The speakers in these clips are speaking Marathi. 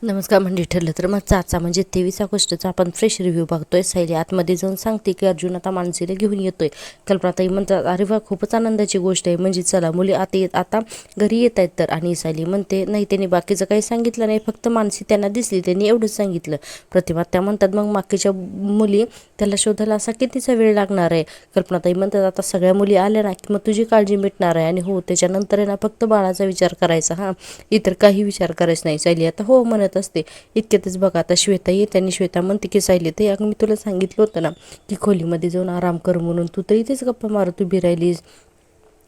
नमस्कार म्हणजे ठरलं तर मग चाचा म्हणजे 23 ऑगस्टचा आपण फ्रेश रिव्ह्यू बघतोय. सायली आतमध्ये जाऊन सांगते की अर्जुन आता मानसीला घेऊन येतोय. कल्पनाताई म्हणतात अरे वा खूपच आनंदाची गोष्ट आहे, म्हणजे चला मुली आता घरी येत आहेत तर. आणि सायली म्हणते नाही त्यांनी बाकीचं काही सांगितलं नाही, फक्त मानसी त्यांना दिसली, त्यांनी एवढंच सांगितलं. प्रतिभा त्या म्हणतात मग बाकीच्या मुली त्याला शोधायला असा कितीचा वेळ लागणार आहे. कल्पनाताई म्हणतात आता सगळ्या मुली आल्या ना की मग तुझी काळजी मिटणार आहे. आणि हो त्याच्यानंतर आहे ना फक्त बाळाचा विचार करायचा, हां इतर काही विचार करायचं नाही. सायली आता हो म्हणत असते. इतक्यातच बघा आता श्वेता येते आणि श्वेता म्हणते की सायली ते अगं मी तुला सांगितलं होतं ना की खोलीमध्ये जाऊन आराम कर म्हणून, तू तर इथेच गप्पा मारत उभी राहिलीस.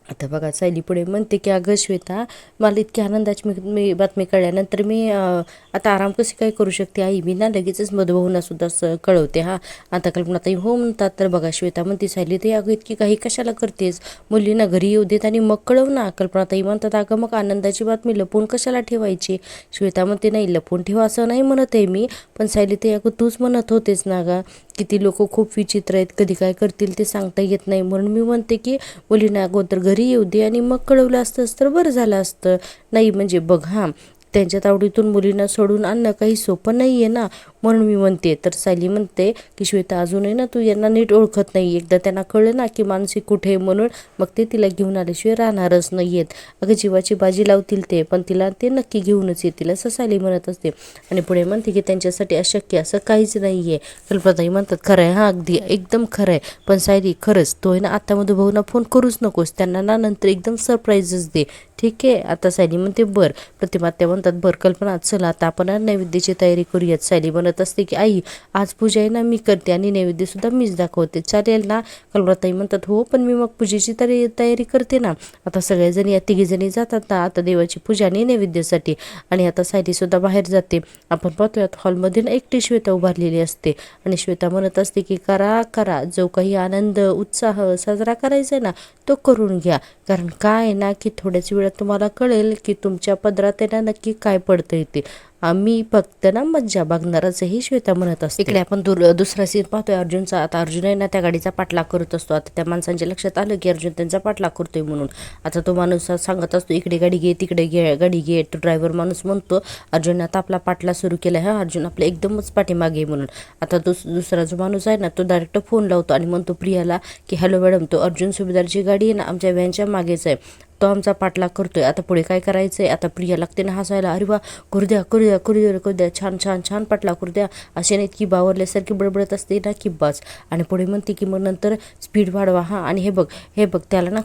आता बघा सायली पुढे म्हणते की अगं श्वेता मला इतकी आनंदाची मी बातमी कळल्यानंतर मी आता आराम कशी काय करू शकते आई, मी ना लगेचच मधुभाऊंना सुद्धा कळवते. हा आता कल्पनाताई हो म्हणतात. तर बघा श्वेता म्हणते सायली ते अगं इतकी काही कशाला करतेस, मुलींना घरी येऊ देत आणि मग कळव ना. कल्पनाताई म्हणतात अगं मग आनंदाची बातमी लपवून कशाला ठेवायची. श्वेता म्हणते नाही लपवून ठेवा असं नाही म्हणत आहे मी, पण सायली ते अगं तूच म्हणत होतेस ना गा किती लोक खूप विचित्र आहेत, कधी काय करतील ते सांगता येत नाही, म्हणून मी म्हणते की मुलींना अगोदर घरी येऊ दे आणि मग कळवलं असतंच तर बरं झालं असतं. नाही म्हणजे बघ हां त्यांच्या तावडीतून मुलींना सोडून आणणं काही सोपं नाही आहे ना, म्हणून मी म्हणते. तर सायली म्हणते की श्वेता अजूनही ना तू यांना नीट ओळखत नाही, एकदा त्यांना कळलं ना की मानसी कुठे म्हणून मग ते तिला घेऊन आल्याशिवाय राहणारच नाही आहेत. अगं जीवाची बाजी लावतील ते, पण तिला ते नक्की घेऊनच येतील असं सायली म्हणत असते. आणि पुढे म्हणते की त्यांच्यासाठी अशक्य असं काहीच नाही आहे. कल्पनाताई म्हणतात खरं आहे, हां अगदी एकदम खरं आहे, पण सायली खरंच तो आहे ना आता मधुभाऊंना फोन करूच नकोस, त्यांना ना नंतर एकदम सरप्राईजच दे, ठीक आहे. आता सायली म्हणते बरं. प्रतिभा त्या म्हणतात बरं कल्पना चला आता आपण नैवेद्याची तयारी करूयात. सायली म्हणत असते की आई आज पूजा आहे ना मी करते आणि नैवेद्यसुद्धा मीच दाखवते, चालेल ना. कल्पनाताई म्हणतात हो पण मी मग पूजेची तयारी करते ना. आता सगळेजणी या तिघीजणी जातात ना आता देवाची पूजा आणि नैवेद्यासाठी. आणि आता सायलीसुद्धा बाहेर जाते. आपण पाहतोयात हॉलमध्ये ना एकटी श्वेता उभारलेली असते आणि श्वेता म्हणत असते की करा करा, जो काही आनंद उत्साह साजरा करायचा आहे ना तो करून घ्या, कारण काय आहे ना की थोड्याच वेळात तुम्हाला कळेल की तुमच्या पदरात आहे ना नक्की काय पडतंय ते. आम्ही फक्त ना मज्जा बघणारच ही श्वेता म्हणत असते. इकडे आपण दुसरा सीन पाहतोय अर्जुनचा. आता अर्जुन आहे ना त्या गाडीचा पाठलाग करत असतो. आता त्या माणसांच्या लक्षात आलं की अर्जुन त्यांचा पाठलाग करतोय म्हणून. आता तो माणूस सांगत असतो इकडे गाडी घे तिकडे गाडी घे. तो ड्रायव्हर माणूस म्हणतो अर्जुन आता आपला पाठलाग सुरू केला, हा अर्जुन आपल्या एकदमच पाठीमागे म्हणून. आता दुसरा जो माणूस आहे ना तो डायरेक्ट फोन लावतो आणि म्हणतो प्रियाला की हॅलो मॅडम, तो अर्जुन सुभेदारची गाडी आहे ना आमच्या व्हॅनच्या मागेच आहे, तो आमचा पाठलाग करतोय. आता पुढे काय करायचं आहे. आता प्रिया लागते ना हसायला, अरे वा करू द्या करू द्या करू द्या करू द्या, छान छान छान पाठलाग करू द्या, असे नाही इतकी बावरल्यासारखी बडबडत असते ना की बस. आणि पुढे म्हणते की मग नंतर स्पीड वाढवा हां. आणि हे बघ त्याला ना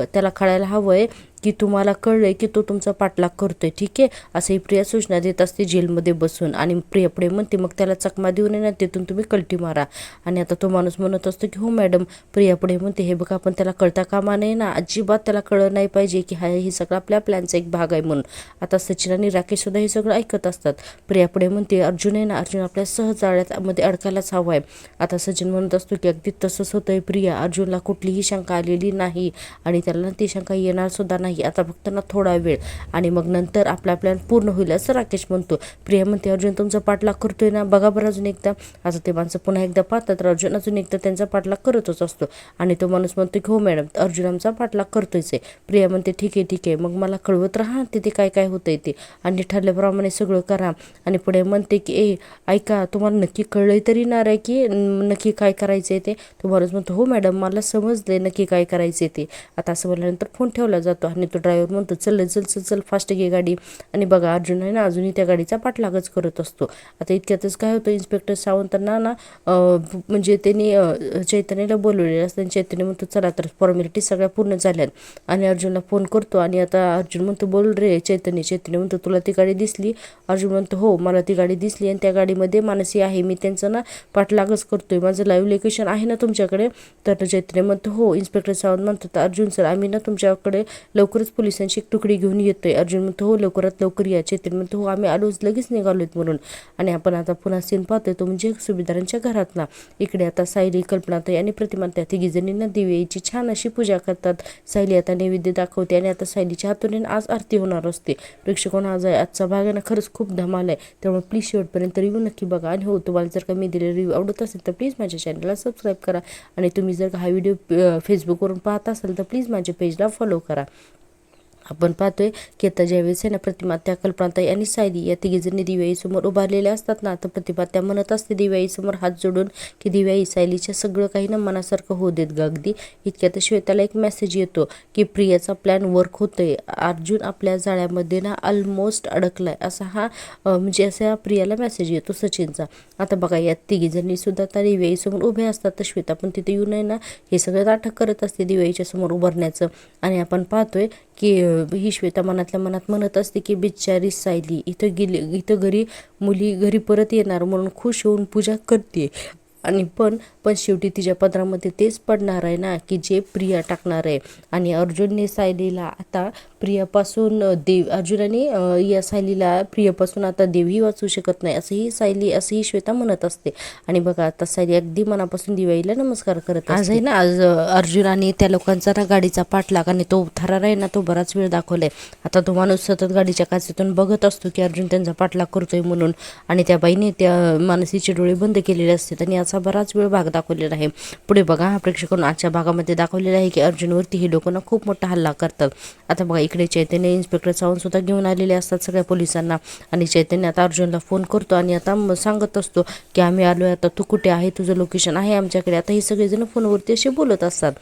त्याला कळायला हवं आहे की तुम्हाला कळलंय की तो तुमचा पाठलाग करतोय, ठीक आहे. असंही प्रिया सूचना देत असते जेलमध्ये बसून. आणि प्रिया पुढे म्हणते मग त्याला चकमा देऊन ना तिथून तुम्ही कल्टी मारा. आणि आता तो माणूस म्हणत असतो की हो मॅडम. प्रिया पुढे म्हणते हे बघा आपण त्याला कळता कामा नये ना, अजिबात त्याला कळलं नाही पाहिजे की हे सगळं आपल्या प्लॅनचा एक भाग आहे म्हणून. आता सचिन आणि राकेश सुद्धा हे सगळं ऐकत असतात. प्रिया पुढे म्हणते अर्जुन आहे ना अर्जुन आपल्या सहजाळ्यामध्ये अडकायलाच हवा आहे. आता सचिन म्हणत असतो की अगदी तसंच होतंय प्रिया, अर्जुनला कुठलीही शंका आलेली नाही आणि त्याला ती शंका येणार सुद्धा नाही, आता फक्त ना थोडा वेळ आणि मग नंतर आपला प्लॅन पूर्ण होईल असं राकेश म्हणतो. प्रिया म्हणते अर्जुन तुमचा पाठलाग करतोय ना, बघा बरं अजून एकदा. आता ते माणसं पुन्हा एकदा पाहतात तर अर्जुन अजून एकदा त्यांचा पाठलाग करतच असतो. आणि तो माणूस म्हणतो की हो मॅडम अर्जुन आमचा पाठलाग करतोयच आहे. प्रिया म्हणते ठीक आहे मग मला कळवत राहा तिथे काय काय होतंय ते आणि ठरल्याप्रमाणे सगळं करा. आणि पुढे म्हणते की ऐका तुम्हाला नक्की कळलंय तरी ना रे की नक्की काय करायचं आहे ते. तो माणूस म्हणतो हो मॅडम मला समजले नक्की काय करायचे ते. आता असं बोलल्यानंतर फोन ठेवला जातो आणि तो ड्रायव्हर म्हणतो चल चल चल चल फास्ट घे गाडी. आणि बघा अर्जुन आहे ना अजूनही त्या गाडीचा पाठलागच करत असतो. आता इतक्यातच काय होतं इन्स्पेक्टर सावंतांना ना म्हणजे त्यांनी चैतन्याला बोलवलेलं असतं. चैतन्य म्हणतो चला तर फॉर्मॅलिटी सगळ्या पूर्ण झाल्यात. आणि अर्जुनला फोन करतो आणि आता अर्जुन म्हणतो बोल रे चैतन्य म्हणतो तुला ती गाडी दिसली. अर्जुन म्हणतो हो मला ती गाडी दिसली आणि त्या गाडीमध्ये मानसी आहे, मी त्यांचं ना पाठलागच करतोय, माझं लाईव्ह लोकेशन आहे ना तुमच्याकडे. तर चैतन्य म्हणतो हो. इन्स्पेक्टर सावंत म्हणतो अर्जुन सर आम्ही ना तुमच्याकडे लवकरच पोलिसांची एक तुकडी घेऊन येतोय. अर्जुन म्हणतो हो लवकरात लवकर या. चैतन्य म्हणतो हो आम्ही आलोच लगेच निघालोत म्हणून. आणि आपण आता पुन्हा सीन पाहतोय तो म्हणजे सुभेदारांच्या घरातला. इकडे आता सायली कल्पनाताई आणि प्रतिमा त्या तिघीजणींना दिव्याची छान अशी पूजा करतात. सायली आता नैवेद्य दाखवते आणि आता सायलीच्या हातून आज आरती होणार असते. प्रेक्षकांना आजचा भाग आहे ना खरंच खूप धमाल आहे, त्यामुळे प्लीज शेवटपर्यंत रिव्ह्यू नक्की बघा. आणि हो तुम्हाला जर का मी दिलेला रिव्ह्यू आवडत असेल तर प्लीज माझ्या चॅनलला सबस्क्राईब करा. आणि तुम्ही जर का हा व्हिडिओ फेसबुकवरून पाहत असाल तर प्लीज माझ्या पेजला फॉलो करा. आपण पाहतोय की आता ज्यावेळेस आहे ना प्रतिमा त्या कल्पनाताई आणि सायली या तिघीजणी दिवाळीसमोर उभारलेल्या असतात ना, तर प्रतिमा त्या म्हणत असते दिवाळीसमोर हात जोडून की दिवाळी सायलीच्या सगळं काही ना मनासारखं होऊ देत ग. अगदी इतक्यात श्वेताला एक मेसेज येतो की प्रियाचा प्लॅन वर्क होतोय, अर्जुन आपल्या जाळ्यामध्ये ना ऑलमोस्ट अडकलाय, असा हा म्हणजे असा प्रियाला मेसेज येतो सचिनचा. आता बघा या तिघीजणी सुद्धा त्या दिवाळीसमोर उभ्या असतात, तर श्वेता पण तिथे येऊन आहे ना हे सगळं नाटक करत असते दिवाळीच्या समोर उभारण्याचं. आणि आपण पाहतोय की ही श्वेता मनातल्या मनात म्हणत असते की बिचारी सायली इथं गेली, इथं घरी मुली घरी परत येणार म्हणून खुश होऊन पूजा करते, आणि पण शेवटी तिच्या पदरामध्ये तेच पडणार आहे ना की जे प्रिया टाकणार आहे. आणि अर्जुनने सायलीला आता प्रियापासून अर्जुनाने या सायलीला प्रियापासून आता देवही वाचू शकत नाही असंही श्वेता म्हणत असते. आणि बघा आता सायली अगदी मनापासून दिवाळीला नमस्कार करत असते. आज आहे ना आज अर्जुनाने त्या लोकांचा ना गाडीचा पाठलाग आणि तो थरार आहे ना तो बराच वेळ दाखवलाय. आता तो माणूस सतत गाडीच्या काचेतून बघत असतो की अर्जुन त्यांचा पाठलाग करतोय म्हणून, आणि त्या बाईने त्या मानसीचे डोळे बंद केलेले असतात आणि याचा बराच वेळ भाग दाखवलेला आहे. पुढे बघा हा प्रेक्षकांना आजच्या भागामध्ये दाखवलेला आहे की अर्जुनवरती ही लोकांना खूप मोठा हल्ला करतात. आता बघा इकडे चैतन्य इन्स्पेक्टर सावंत सुद्धा घेऊन आलेले असतात सगळ्या पोलिसांना, आणि चैतन्य आता अर्जुनला फोन करतो आणि आता सांगत असतो की आम्ही आलोय, आता तू कुठे आहे, तुझं लोकेशन आहे आमच्याकडे. आता हे सगळेजण फोनवरती असे बोलत असतात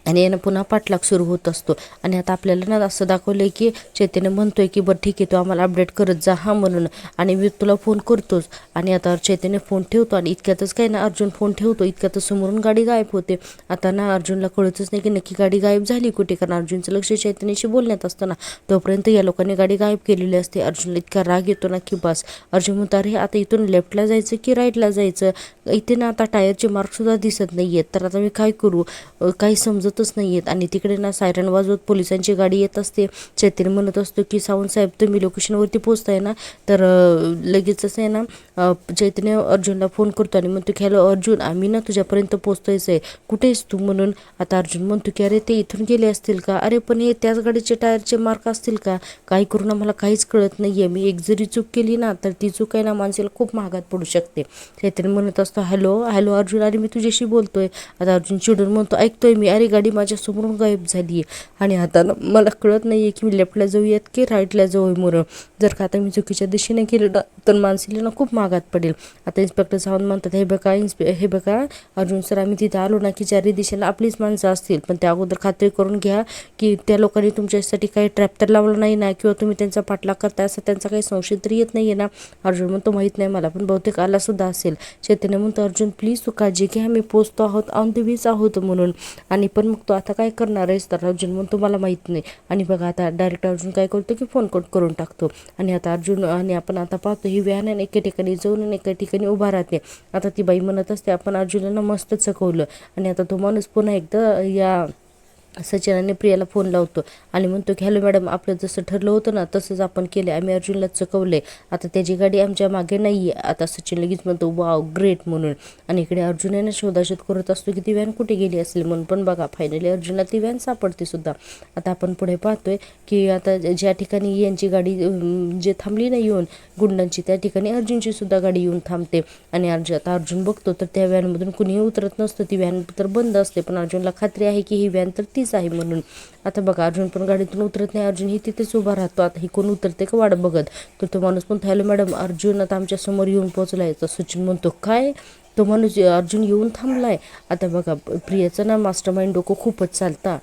आणि यानं पुन्हा पाठलाग सुरू होत असतो. आणि आता आपल्याला ना असं दाखवलंय की चैतन्य म्हणतोय की बरं ठीक आहे, तू आम्हाला अपडेट करत जा हा म्हणून, आणि मी तुला फोन करतोच. आणि आता चैतन्य फोन ठेवतो आणि इतक्यातच काय ना अर्जुन फोन ठेवतो, इतक्यातच समोरून गाडी गायब होते. आता ना अर्जुनला कळतच नाही की नक्की गाडी गायब झाली कुठे, कारण अर्जुनचं लक्ष चैतन्याशी बोलण्यात असतं ना, तोपर्यंत या लोकांनी गाडी गायब केलेली असते. अर्जुनला इतका राग येतो ना की बस. अर्जुन म्हणतो अरे आता इथून लेफ्टला जायचं की राईटला जायचं, इथे ना आता टायरचे मार्कसुद्धा दिसत नाही आहेत, तर आता मी काय करू, काही समजतच नाही आहेत. आणि तिकडे ना सायरन वाजवत पोलिसांची गाडी येत असते. चैतन्य म्हणत असतो की सावंत साहेब तुम्ही लोकेशनवरती पोहोचताय ना, तर लगेचच आहे ना चैतन्य अर्जुनला फोन करतो आणि म्हणतो की हॅलो अर्जुन, आम्ही ना तुझ्यापर्यंत पोहोचतोयच आहे, कुठे आहेस तू म्हणून. आता अर्जुन म्हणतो की अरे ते इथून गेले असतील का, अरे पण हे त्याच गाडीचे टायरचे मार्क असतील का, काही करू ना मला काहीच कळत नाही आहे, मी एक जरी चूक केली ना तर ती चूक आहे ना माणसाला खूप महागात पडू शकते. चैतन्य म्हणत असतो हॅलो हॅलो अर्जुन, अरे मी तुझ्याशी बोलतोय. आता अर्जुन चिडून म्हणतो ऐकतोय मी, अरे गाडी माझ्या समोरून गायब झाली आहे आणि आता मला कळत नाही आहे की मी लेफ्टला जाऊयात की राईटला जाऊ म्हणून, जर का आता मी चुकीच्या दिशेने गेलो तर माणसाला ना खूप महागात पडेल. आता इन्स्पेक्टर सावंत म्हणतात हे बघा अर्जुन सर, आम्ही तिथे आलो ना की चारही दिशेला आपलीच माणसं असतील, पण त्या अगोदर खात्री करून घ्या की त्या लोकांनी तुमच्यासाठी काही ट्रॅप तर लावला नाही ना, किंवा तुम्ही त्यांचा पाठलाग करताय असं त्यांचा काही संशय तरी येत नाही आहे ना. अर्जुन म्हणतो माहीत नाही मला, पण बहुतेक आला सुद्धा असेल. चैतन्य म्हणतो अर्जुन प्लीज तू काळजी घ्या, आम्ही पोचतो आहोत, ऑन द वेच आहोत म्हणून. आणि पण मग तो आता काय करणार आहेस, तर अर्जुन म्हणतो मला माहीत नाही. आणि बघा आता डायरेक्ट अर्जुन काय करतो की फोन कट करून टाकतो. आणि आता अर्जुन आणि आपण आता पाहतो ही व्हॅन एका ठिकाणी जाऊन एका ठिकाणी उभा राहते. आता ती बाई म्हणत असते आपण अर्जुनला मस्त चकवलं. आणि आता तो माणूस पुन्हा एकदा या सचिन प्रियाला फोन लावतो आणि म्हणतो की हॅलो मॅडम, आपलं जसं ठरलं होतं ना तसंच आपण केलं, आम्ही अर्जुनला चकवलं आहे, आता त्याची गाडी आमच्या मागे नाही आहे. आता सचिन लगेच म्हणतो वाव ग्रेट म्हणून. आणि इकडे अर्जुन आहे ना शोधाशोध करत असतो की ती व्हॅन कुठे गेली असेल म्हणून, पण बघा फायनली अर्जुनला ती व्हॅन सापडते सुद्धा. आता आपण पुढे पाहतोय की आता ज्या ठिकाणी यांची गाडी जे थांबली ना येऊन गुंडांची, त्या ठिकाणी अर्जुनची सुद्धा गाडी येऊन थांबते. आणि आता अर्जुन बघतो तर त्या व्हॅनमधून कुणीही उतरत नसतं, ती व्हॅन तर बंद असते, पण अर्जुनला खात्री आहे की ही व्हॅन तर तीच आहे म्हणून. आता बघा अर्जुन पण गाडीतून उतरत नाही, अर्जुन ही तिथेच उभा राहतो. आता ही कोण उतरते का वाट बघत, तर तो माणूस म्हणतो हॅलो मॅडम, अर्जुन आता आमच्या समोर येऊन पोहोचलाय. तर सचिन म्हणतो काय, तो माणूस अर्जुन येऊन थांबलाय. आता बघा प्रियाचं ना मास्टर माइंड डोकं खूपच चालता.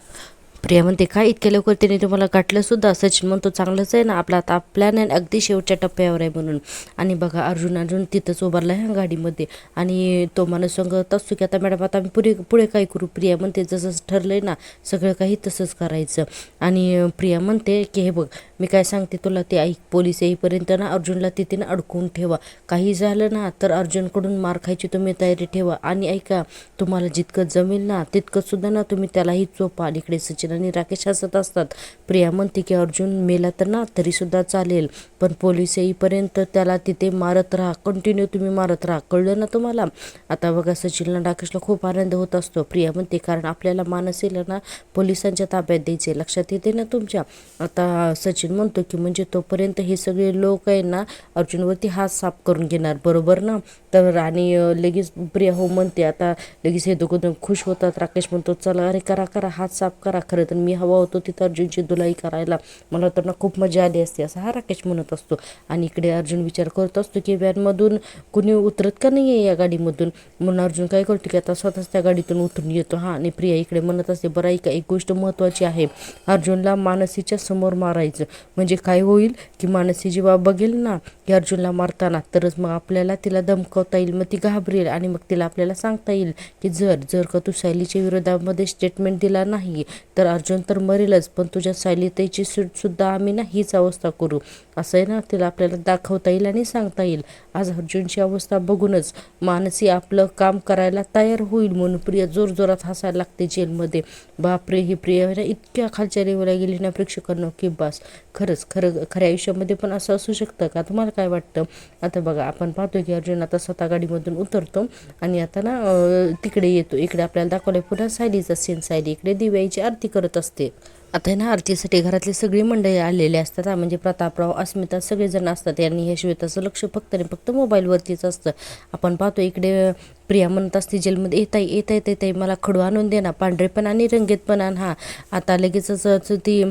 प्रिया म्हणते काय इतक्या लवकर त्याने तुम्हाला गाठलं सुद्धा. सचिन म्हणतो चांगलंच आहे ना, आपला आता प्लॅन आहे अगदी शेवटच्या टप्प्यावर आहे म्हणून. आणि बघा अर्जुन तिथंच उभारला आहे गाडीमध्ये, आणि तो माणूस सांगत असतो की आता मॅडम आता आम्ही पुढे काय करू. प्रिया म्हणते जसं ठरलंय ना सगळं काही तसंच करायचं. आणि प्रिया म्हणते की हे बघ मी काय सांगते तुला ते ऐक, पोलीस येईपर्यंत ना अर्जुनला तिथे ना अडकवून ठेवा, काही झालं ना तर अर्जुनकडून मार खायची तुम्ही तयारी ठेवा. आणि ऐका तुम्हाला जितकं जमेल ना तितकं सुद्धा ना तुम्ही त्यालाही चोपा. आणि इकडे सचिन आणि राकेश हसत असतात. प्रिया म्हणते की अर्जुन मेला तर ना तरीसुद्धा चालेल, पण पोलीस येईपर्यंत त्याला तिथे मारत राहा, कंटिन्यू तुम्ही मारत राहा, कळलं ना तुम्हाला. आता बघा सचिनला राकेशला खूप आनंद होत असतो. प्रिया म्हणते कारण आपल्याला मानसेला ना पोलिसांच्या ताब्यात द्यायचे, लक्षात येते ना तुमच्या. आता सचिन म्हणतो की म्हणजे तोपर्यंत हे सगळे लोक आहे ना अर्जुनवरती हात साफ करून घेणार, बरोबर ना. तर आणि लगेच प्रिया हो म्हणते. आता लगेच हे दोघं खुश होतात. राकेश म्हणतो चला अरे करा हात साफ करा, खरं खरं तर मी हवा होतो तिथं अर्जुनची धुलाई करायला, मला तर ना खूप मजा आली असते असं हा राकेश म्हणत असतो. आणि इकडे अर्जुन विचार करत असतो की व्हॅनमधून कुणी उतरत का नाही आहे या गाडीमधून, म्हणून अर्जुन काय करतो की आता स्वतःच त्या गाडीतून उतरून येतो. हा आणि प्रिया इकडे म्हणत असते बरं ऐका एक गोष्ट महत्त्वाची आहे, अर्जुनला मानसीच्या समोर मारायचं म्हणजे काय होईल की मानसी जेव्हा बघेल ना की अर्जुनला मारताना तरच मग आपल्याला तिला धमकावता येईल, मग ती घाबरेल आणि मग तिला आपल्याला सांगता येईल की जर का तू सायलीच्या विरोधामध्ये स्टेटमेंट दिला नाही तर अर्जुन तर मरेलच, पण तुझ्या सायलीताईची सुद्धा आम्ही ना हीच अवस्था करू, असं आहे ना तिला आपल्याला दाखवता येईल आणि सांगता येईल. आज अर्जुनची अवस्था बघूनच मानसी आपलं काम करायला तयार होईल म्हणून प्रिया जोरजोरात हसायला लागते जेलमध्ये. बापरे, ही प्रिया ना इतक्या खालच्या लेवलला गेली ना प्रेक्षकांना की बस. खऱ्या आयुष्यामध्ये पण असं असू शकतं का, तुम्हाला काय वाटतं? आता बघा आपण पाहतो की अर्जुन आता स्वतः गाडीमधून उतरतो आणि आता ना तिकडे येतो. इकडे आपल्याला दाखवलंय पुन्हा सायलीचा सीन, सायली इकडे दिव्याची आरती करत असते. आता ना आरतीसाठी घरातली सगळी मंडळी आलेली असतात, म्हणजे प्रतापराव, अस्मिता सगळेजण असतात आणि हे श्वेताचं लक्ष फक्त आणि फक्त मोबाईलवरतीच असतं. आपण पाहतो इकडे प्रिया म्हणत असते जेलमध्ये येताई मला खडू आणून दे ना, पांढरे पण आणि रंगीत पण आण. हा आता लगेचच ती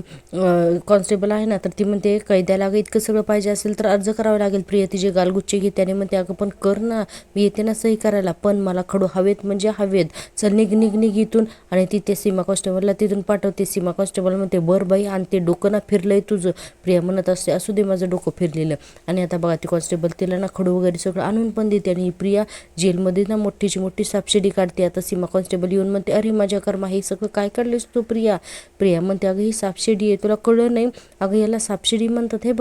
कॉन्स्टेबल आहे ना तर ती म्हणते कैद्याला अगं इतकं सगळं पाहिजे असेल तर अर्ज करावा लागेल. प्रिया तिचे गालगुच्चे घेते आणि म्हणते अगं पण कर ना, मी येते ना सही करायला, पण मला खडू हवेत म्हणजे हवेत, चल निघ इथून. आणि ती ते सीमा कॉन्स्टेबलला तिथून पाठवते. सीमा कॉन्स्टेबल म्हणते बरं बाई आणि ते डोकं ना फिरलंय तुझं. प्रिया म्हणत असते असू दे माझं डोकं फिरलेलं. आणि आता बघा ती कॉन्स्टेबल तिला ना खडू वगैरे सगळं आणून पण देते आणि प्रिया जेलमध्ये ना मोठी सापशिडी काढते. आता सीमा कॉन्स्टेबल येऊन म्हणते अरे माझ्या कर्मा हे सगळं काय काढलेस तू प्रिया. प्रिया म्हणते अगं ही सापशिडी आहे, तुला कळलं नाही, अगं याला सापशिडी म्हणतात, हे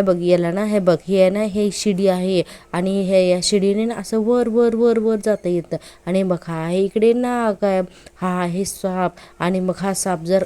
बघ याला ना हे बघ हे ना हे शिडी आहे आणि हे या शिडीने ना असं वर वर वर वर जाता येतं. आणि मग हा आहे इकडे ना काय हा आहे साप, आणि मग हा साप जर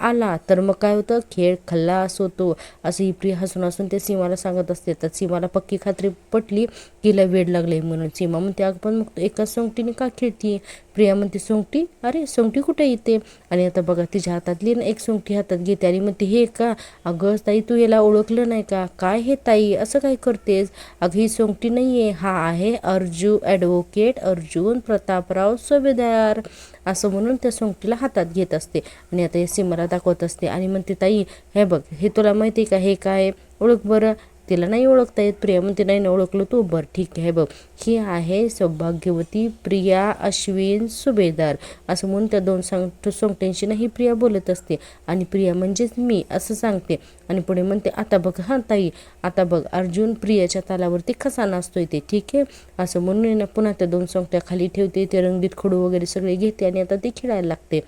आला तर मग काय होतं, खेळ खल्लास होतो, असं ही प्रिया हसून ते सीमाला सांगत असते. तर सीमाला पक्की खात्री पटली तिला वेड लागले म्हणून. सीमा म्हणते अगं पण मग एका सोंगटीने का खेळतीये. प्रिया म्हणते सोंगटी, अरे सोंगटी कुठे येते. आणि आता बघा तिच्या हातातली ना एक सोंगटी हातात घेते आणि म्हणते हे का, अगं ताई तू याला ओळखलं नाही का, काय हे ताई असं काय करतेस, अगं ही सोंगटी नाही आहे, हा आहे ॲडव्होकेट अर्जुन प्रतापराव सुभेदार, असं म्हणून त्या सोंगटीला हातात घेत असते. आणि आता हे सीमाला दाखवत असते आणि म्हणते ताई हे बघ हे तुला माहिती आहे का, हे काय ओळख बरं. तिला नाही ओळखता येत. प्रिया म्हणते नाही ओळखलं तू, बरं ठीक आहे बघ ही आहे सौभाग्यवती प्रिया अश्विन सुभेदार, असं म्हणून त्या दोन सोंगट्यांशी नाही प्रिया बोलत असते आणि प्रिया म्हणजेच मी असं सांगते. आणि पुढे म्हणते आता बघ हा ताई, आता बघ अर्जुन प्रियाच्या तालावरती कसा नाचतोय ते, ठीक आहे, असं म्हणून पुन्हा त्या दोन सोंगट्या खाली ठेवते, ते रंगीत खडू वगैरे सगळे घेते आणि आता ती खेळायला लागते.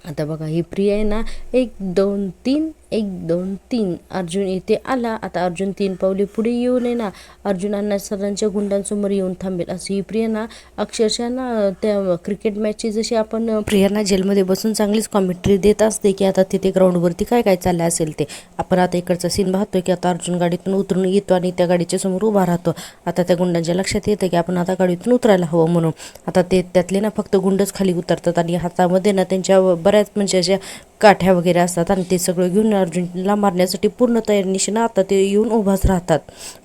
आता बघा ही प्रिया आहे ना 1 2 3 1 2 3 अर्जुन इथे आला. आता अर्जुन 3 पावले पुढे येऊन आहे ना अर्जुनांना सरांच्या गुंडांसमोर येऊन थांबेल, अशी ही प्रिया ना अक्षरशः ना त्या क्रिकेट मॅचची जशी आपण प्रियाना जेलमध्ये बसून चांगलीच कॉमेंट्री देत असते की आता तिथे ग्राउंडवरती काय चाललं असेल ते. आपण आता इकडचा सीन पाहतोय की आता अर्जुन गाडीतून उतरून येतो आणि त्या गाडीच्या समोर उभा राहतो. आता त्या गुंडांच्या लक्षात येतं की आपण आता गाडीतून उतरायला हवं म्हणून. आता ते त्यातले ना फक्त गुंडच खाली उतरतात आणि हातामध्ये ना त्यांच्या बऱ्याच म्हणजे अशा काठ्या वगैरे असतात आणि ते सगळं घेऊन अर्जुनला मारण्यासाठी पूर्ण तयारीनिशी ना आता ते येऊन उभाच राहतात.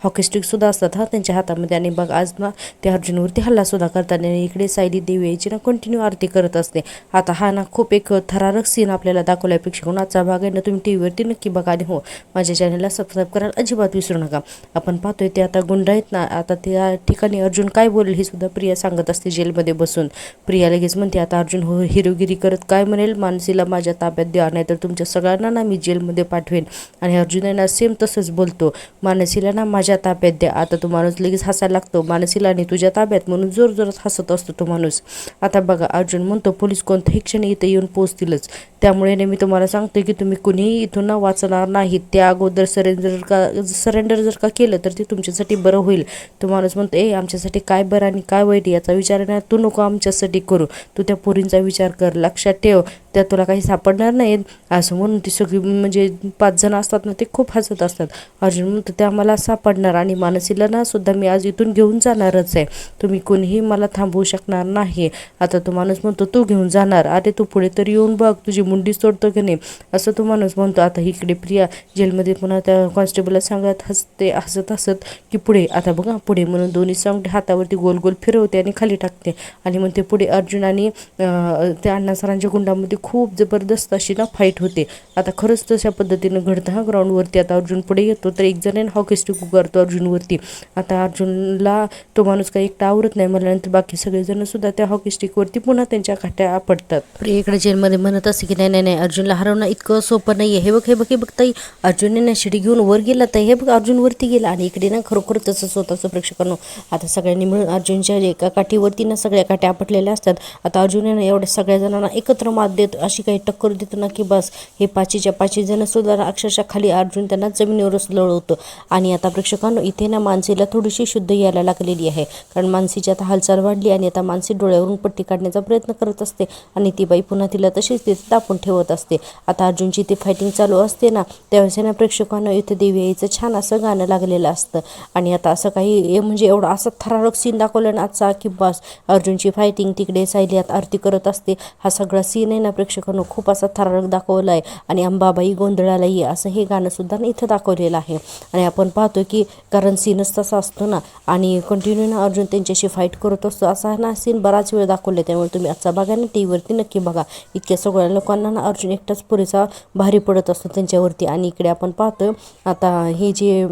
हॉकी स्टिकसुद्धा असतात त्यांच्या हातामध्ये. आणि बघ आज ना ते अर्जुनवरती हल्लासुद्धा करतात आणि इकडे सायली देवीची ना कंटिन्यू आरती करत असते. आता हा ना खूप एक थरारक सीन आपल्याला दाखवला आहे प्रेक्षकांना. आजचा भाग आहे ना तुम्ही टी व्हीवरती नक्की बघा आणि हो माझ्या चॅनलला सबस्क्राईब करायला अजिबात विसरू नका. आपण पाहतोय ते आता गुंड आहेत ना, आता त्या ठिकाणी अर्जुन काय बोलेल हे सुद्धा प्रिया सांगत असते जेलमध्ये बसून. प्रिया लगेच म्हणते आता अर्जुन हो हिरोगिरी करत काय म्हणेल, मानसीला माझ्या ताब्यात द्या नाही तर तुमच्या सगळ्यांना ना मी जेलमध्ये पाठवेन. आणि अर्जुनांना सेम तसंच बोलतो, मानसीला ना माझ्या ताब्यात द्या. आता तो माणूस लगेच हसायला लागतो, मानसीला आणि तुझ्या ताब्यात म्हणून जोरजोरात हसत असतो तो माणूस. आता बघा अर्जुन म्हणतो पोलीस कोणत्याही क्षणी इथे येऊन पोहोचतीलच, त्यामुळे मी तुम्हाला सांगतो की तुम्ही कुणीही इथून ना वाचणार नाहीत. त्या अगोदर सरेंडर जर का केलं तर ते तुमच्यासाठी बरं होईल. तो माणूस म्हणतो आमच्यासाठी काय बरं आणि काय वाईट याचा विचार ना तू नको आमच्यासाठी करू, तू त्या पोरींचा विचार कर, लक्षात ठेव त्या तुला काही सापडणार नाहीत, असं म्हणून ती सगळी म्हणजे 5 जण असतात ना ते खूप हसत असतात. अर्जुन म्हणतो त्या मला सापडणार आणि मानसीला ना सुद्धा मी आज इथून घेऊन जाणारच आहे, तुम्ही कोणीही मला थांबवू शकणार नाही. आता तो माणूस म्हणतो तू घेऊन जाणार, अरे तू पुढे तरी येऊन बघ तुझी मुंडी सोडतो की नाही, असं तो माणूस म्हणतो. आता इकडे प्रिया जेलमध्ये पुन्हा त्या कॉन्स्टेबलला सांगत हसत की पुढे. आता बघा पुढे म्हणून दोन्ही सोंगटे हातावरती गोल गोल फिरवते आणि खाली टाकते आणि म्हणते पुढे. अर्जुन आणि त्या अण्णा सरांच्या गुंडामध्ये खूप जबरदस्त अशी ना फाईट होते. आता खरंच तशा पद्धतीनं घडतं हा ग्राउंडवरती. आता अर्जुन पुढे येतो तर एक जण हॉकी स्टिक उगारतो अर्जुनवरती. आता अर्जुनला तो माणूस काही एकटा आवरत नाही म्हणल्यानंतर बाकी सगळेजण सुद्धा त्या हॉकी स्टिकवरती पुन्हा त्यांच्या काट्या पडतात. प्रियेकडे जेलमध्ये म्हणत असते की नाही नाही नाही अर्जुनला हरवणं इतकं सोपं नाही आहे. हे बघ ताई अर्जुनने ना शिडी घेऊन वर गेला ताई, हे बघ अर्जुन वरती गेला. आणि इकडे ना खरोखर तसंच होतं असं प्रेक्षकांनो. आता सगळ्यांनी मिळून अर्जुनच्या एका काठीवरती ना सगळ्या काट्या आपटलेल्या असतात. आता अर्जुनने एवढ्या सगळ्या जणांना एकत्र मात देत अशी काही टक्कर देतो ना की बस हे 5च्या 5 जण सुद्धा अक्षरशः खाली अर्जुन त्यांना जमिनीवरच लोळवतो. आणि आता प्रेक्षकांनो इथे ना मानसीला थोडीशी शुद्ध यायला लागलेली आहे, कारण मानसीची आता हालचाल वाढली आणि आता मानसी डोळ्यावरून पट्टी काढण्याचा प्रयत्न करत असते आणि ती बाई पुन्हा तिला तशीच तिथे दापून ठेवत असते. आता अर्जुनची ती फायटिंग चालू असते ना त्यावेळेस ना प्रेक्षकांना इथे देवी आईचं छान असं गाणं लागलेलं असतं. आणि आता असं काही म्हणजे एवढं असं थरारक सीन दाखवलं ना आजचा की बस अर्जुनची फायटिंग तिकडे सायली आरती करत असते. हा सगळा सीन आहे ना प्रेक्षकांनो खूप असा थरारक दाखवला आहे. आणि अंबाबाई गोंधळाला ये असं हे गाणं सुद्धा इथं दाखवलेलं आहे. आणि आपण पाहतो की कारण सीनच तसा असतो ना आणि कंटिन्यू ना अर्जुन त्यांच्याशी फाईट करत असतो. असा ना सीन बराच वेळ दाखवले. त्यामुळे तुम्ही आजचा बघा ना टीव्हीवरती नक्की बघा. इतक्या सगळ्या लोकांना ना अर्जुन एकटाच पुरेसा भारी पडत असतो त्यांच्यावरती. आणि इकडे आपण पाहतोय आता हे जे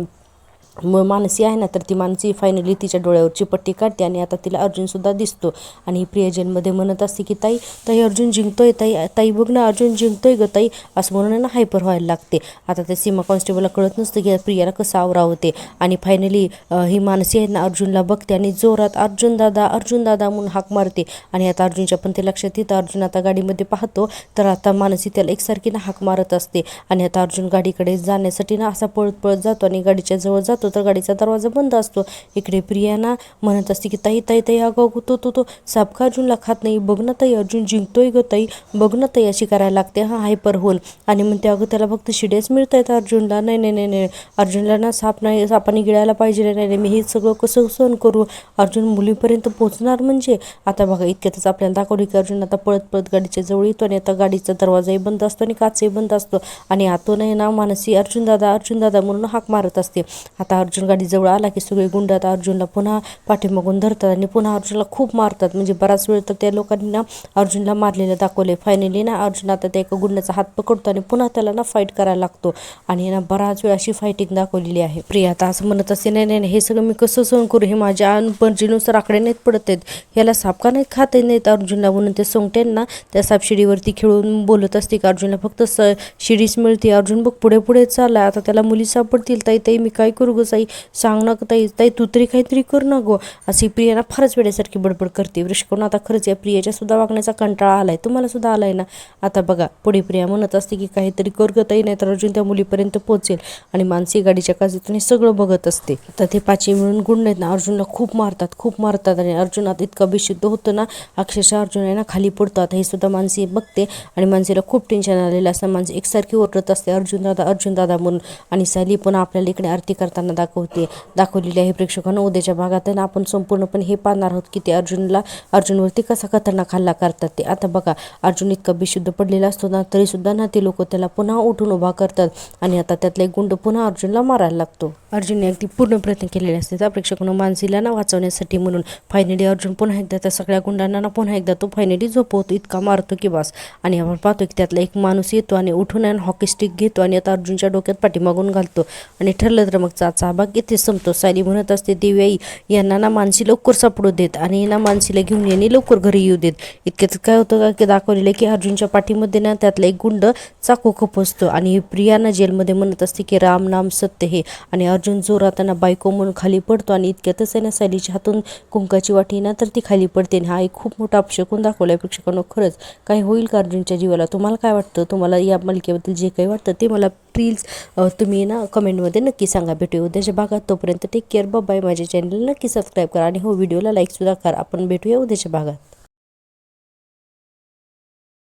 मानसी आहे ना तर ती मानसी फायनली तिच्या डोळ्यावरची पट्टी काढते आणि आता तिला अर्जुनसुद्धा दिसतो. आणि प्रियजनमध्ये म्हणत असते की ताई ताई अर्जुन जिंकतोय, ताई बघ ना अर्जुन जिंकतोय ग ताई, असं म्हणून ना हायपर व्हायला लागते. आता त्या सीमा कॉन्स्टेबलला कळत नसतं की प्रियाला कसं आवरावते. आणि फायनली ही मानसी आहे ना अर्जुनला बघते आणि जोरात अर्जुन दादा म्हणून हाक मारते. आणि आता अर्जुनच्या पण ते लक्षात येतं. अर्जुन आता गाडीमध्ये पाहतो तर आता मानसी त्याला एकसारखी ना हाक मारत असते. आणि आता अर्जुन गाडीकडे जाण्यासाठी ना असा पळत पळत जातो आणि गाडीच्या जवळ जातो तर गाडीचा दरवाजा बंद असतो. इकडे प्रिया ना म्हणत असते की ताई ताई ताई अगं तो साप का अर्जुनला खात नाही, बघ ना ताई अर्जुन जिंकतोय ग ताई, बघ ना ताई अशी करायला लागते हा हायपर होऊन. आणि म्हणते अगं त्याला फक्त शिडेच मिळत आहेत अर्जुनला. नाही अर्जुनला ना सापाने गिळायला पाहिजे. नाही मी हे सगळं कसं सहन करू, अर्जुन मुलीपर्यंत पोहोचणार म्हणजे. आता बघा इतक्यातच आपल्याला दाखवलं की अर्जुन आता पळत पळत गाडीच्या जवळ येतो आणि आता गाडीचा दरवाजाही बंद असतो आणि काचही बंद असतो. आणि आतून आहे ना मानसी अर्जुन दादा म्हणून हाक मारत असते. आता अर्जुन गाडीजवळ आला की सगळे गुंड आता अर्जुनला पुन्हा पाठीमागून धरतात आणि पुन्हा अर्जुनला खूप मारतात. म्हणजे बराच वेळ तर त्या लोकांनी ना अर्जुनला मारलेलं दाखवले. फायनली ना अर्जुन आता त्या एका गुंडाचा हात पकडतो आणि पुन्हा त्याला ना फाईट करायला लागतो. आणि ना बराच वेळ अशी फायटिंग दाखवलेली आहे. प्रिया आता असं म्हणत असते नाही हे सगळं मी कसं सहन करू, हे माझ्या मर्जीनुसार आकडे नाहीत पडत आहेत, याला साप का नाही खात नाहीत अर्जुनला. म्हणून ते सोंगट्यांना त्या सापशिडीवरती खेळून बोलत असते की अर्जुनला फक्त शिडीच मिळते, अर्जुन बघ पुढे चालला, आता त्याला मुली सापडतील, ताई मी काय करू ग साई, सांग ना ताई तू तरी काहीतरी कर ना गो. अशी प्रियाला फारच वेड्यासारखी बडबड करते. वृषकोन आता खरंच या प्रियाच्या सुद्धा वागण्याचा कंटाळा आलाय, तुम्हाला सुद्धा आलाय ना. आता बघा पुढे प्रिया म्हणत असते की काहीतरी कर ग ताई, नाही तर अर्जुन त्या मुलीपर्यंत पोहोचेल. आणि मानसी गाडीच्या काचेतून सगळं बघत असते. तर ते 5 मिळून गुंड आहेत ना अर्जुनला खूप मारतात आणि अर्जुन आता इतका बेशुद्ध होतो ना अक्षरशः अर्जुन आहे ना खाली पडतो. आता हे सुद्धा मानसी बघते आणि मानसीला खूप टेन्शन आलेलं असतं. मानसी एकसारखी ओरडत असते अर्जुन दादा म्हणून. आणि सायली पण आपल्याला इकडे आरती करताना दाखवलेली आहे. प्रेक्षकांना उद्याच्या भागात आपण संपूर्णपणे हे पाहणार आहोत की ते अर्जुनवरती कसा खतरनाक हल्ला करतात ते. आता बघा अर्जुन इतका बेशुद्ध पडलेला असतो ना तरी सुद्धा ना ते लोक त्याला पुन्हा उठून उभा करतात आणि आता त्यातला एक गुंड पुन्हा अर्जुनला मारायला लागतो. अर्जुनने अगदी पूर्ण प्रयत्न केलेले असते त्या प्रेक्षकांना मानसीला ना वाचवण्यासाठी. म्हणून फायनली अर्जुन पुन्हा एकदा त्या सगळ्या गुंडांना ना पुन्हा एकदा तो फायनली झोपवतो, इतका मारतो की बस. आणि आपण पाहतो की त्यातला एक माणूस येतो आणि उठून हॉकी स्टिक घेतो आणि आता अर्जुनच्या डोक्यात पाठीमागून घालतो. आणि ठरलं तर मग चाचा भाग इथे संपतो. सायली म्हणत असते देवी यांना ना मानसी लवकर सापडू देत आणि ना मानसीला घेऊन यांनी लवकर घरी येऊ देत. इतक्यात काय होतं का की दाखवलेलं की अर्जुनच्या पाठीमध्ये ना त्यातला एक गुंड चाकू खुपसतो आणि प्रियाना जेलमध्ये म्हणत असते की राम नाम सत्य हे. आणि अर्जुन जोरात बायको म्हणून खाली पडतो आणि इतक्यातच आहे ना सायलीच्या हातून कुंकाची वाटी ना तर ती खाली पडते. आणि हा एक खूप मोठा अपशकून दाखवलाय प्रेक्षकांनो. खरंच काय होईल का अर्जुनच्या जीवाला, तुम्हाला काय वाटतं, तुम्हाला या मालिकेबद्दल जे काही वाटतं ते मला प्लीज तुम्ही ना कमेंटमध्ये नक्की सांगा. भेटूया उद्याच्या भागात. तोपर्यंत टेक केअर, बाय. माझ्या चॅनलला नक्की सबस्क्राईब करा आणि हो व्हिडिओला लाईकसुद्धा करा. आपण भेटूया उद्याच्या भागात.